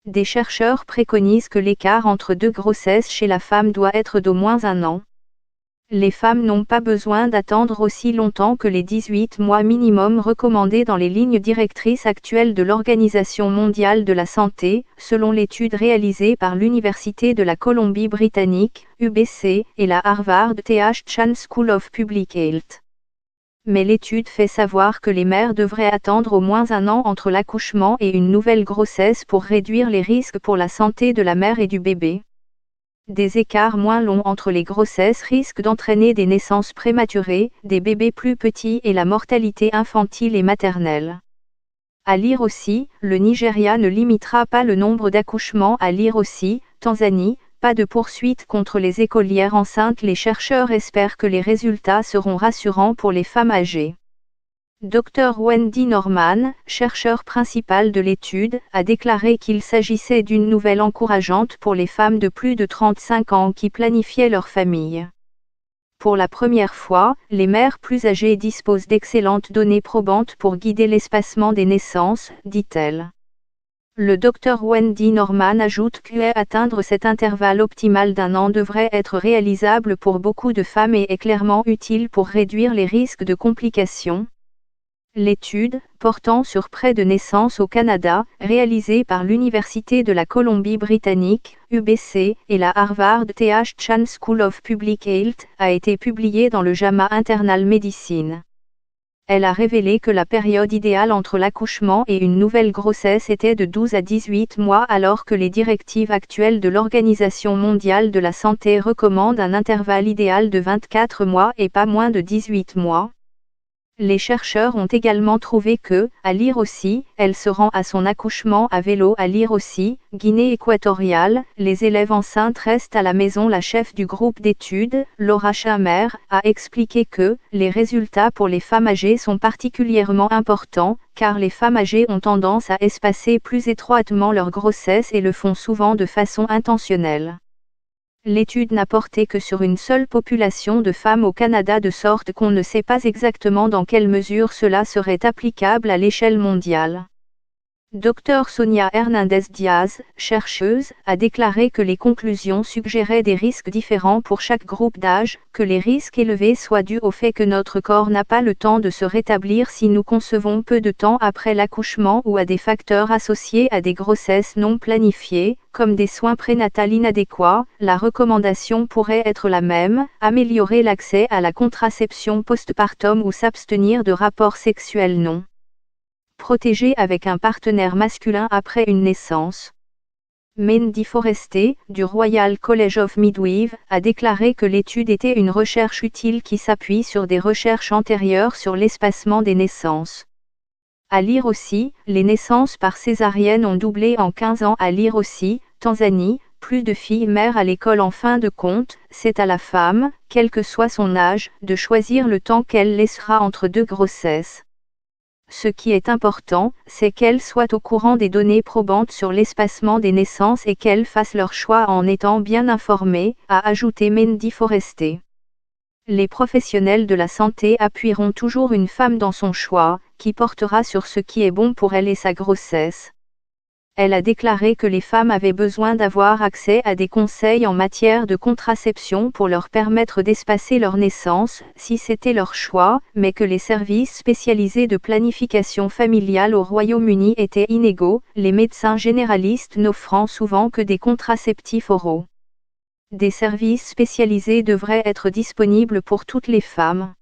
Des chercheurs préconisent que l'écart entre deux grossesses chez la femme doit être d'au moins 1 an. Les femmes n'ont pas besoin d'attendre aussi longtemps que les 18 mois minimum recommandés dans les lignes directrices actuelles de l'Organisation mondiale de la santé, selon l'étude réalisée par l'Université de la Colombie-Britannique, UBC, et la Harvard T.H. Chan School of Public Health. Mais l'étude fait savoir que les mères devraient attendre au moins 1 an entre l'accouchement et une nouvelle grossesse pour réduire les risques pour la santé de la mère et du bébé. Des écarts moins longs entre les grossesses risquent d'entraîner des naissances prématurées, des bébés plus petits et la mortalité infantile et maternelle. À lire aussi, le Nigeria ne limitera pas le nombre d'accouchements. À lire aussi, Tanzanie, pas de poursuite contre les écolières enceintes. Les chercheurs espèrent que les résultats seront rassurants pour les femmes âgées. Dr Wendy Norman, chercheur principal de l'étude, a déclaré qu'il s'agissait d'une nouvelle encourageante pour les femmes de plus de 35 ans qui planifiaient leur famille. Pour la première fois, les mères plus âgées disposent d'excellentes données probantes pour guider l'espacement des naissances, dit-elle. Le Dr Wendy Norman ajoute qu'atteindre cet intervalle optimal d'1 an devrait être réalisable pour beaucoup de femmes et est clairement utile pour réduire les risques de complications. L'étude, portant sur près de naissances au Canada, réalisée par l'Université de la Colombie-Britannique, UBC, et la Harvard T.H. Chan School of Public Health, a été publiée dans le JAMA Internal Medicine. Elle a révélé que la période idéale entre l'accouchement et une nouvelle grossesse était de 12 à 18 mois alors que les directives actuelles de l'Organisation mondiale de la santé recommandent un intervalle idéal de 24 mois et pas moins de 18 mois. Les chercheurs ont également trouvé que, à lire aussi, elle se rend à son accouchement à vélo. À lire aussi, Guinée équatoriale, les élèves enceintes restent à la maison. La chef du groupe d'études, Laura Schamer, a expliqué que, les résultats pour les femmes âgées sont particulièrement importants, car les femmes âgées ont tendance à espacer plus étroitement leur grossesse et le font souvent de façon intentionnelle. L'étude n'a porté que sur une seule population de femmes au Canada de sorte qu'on ne sait pas exactement dans quelle mesure cela serait applicable à l'échelle mondiale. Dr Sonia Hernandez-Diaz, chercheuse, a déclaré que les conclusions suggéraient des risques différents pour chaque groupe d'âge, que les risques élevés soient dus au fait que notre corps n'a pas le temps de se rétablir si nous concevons peu de temps après l'accouchement ou à des facteurs associés à des grossesses non planifiées, comme des soins prénatals inadéquats. La recommandation pourrait être la même, améliorer l'accès à la contraception postpartum ou s'abstenir de rapports sexuels non protégés avec un partenaire masculin après une naissance. Mandy Forrester, du Royal College of Midwives, a déclaré que l'étude était une recherche utile qui s'appuie sur des recherches antérieures sur l'espacement des naissances. À lire aussi, les naissances par césarienne ont doublé en 15 ans. À lire aussi, Tanzanie, plus de filles mères à l'école. En fin de compte, c'est à la femme, quel que soit son âge, de choisir le temps qu'elle laissera entre deux grossesses. Ce qui est important, c'est qu'elles soient au courant des données probantes sur l'espacement des naissances et qu'elles fassent leur choix en étant bien informées, a ajouté Mandy Forrester. Les professionnels de la santé appuieront toujours une femme dans son choix, qui portera sur ce qui est bon pour elle et sa grossesse. Elle a déclaré que les femmes avaient besoin d'avoir accès à des conseils en matière de contraception pour leur permettre d'espacer leur naissance, si c'était leur choix, mais que les services spécialisés de planification familiale au Royaume-Uni étaient inégaux, les médecins généralistes n'offrant souvent que des contraceptifs oraux. Des services spécialisés devraient être disponibles pour toutes les femmes.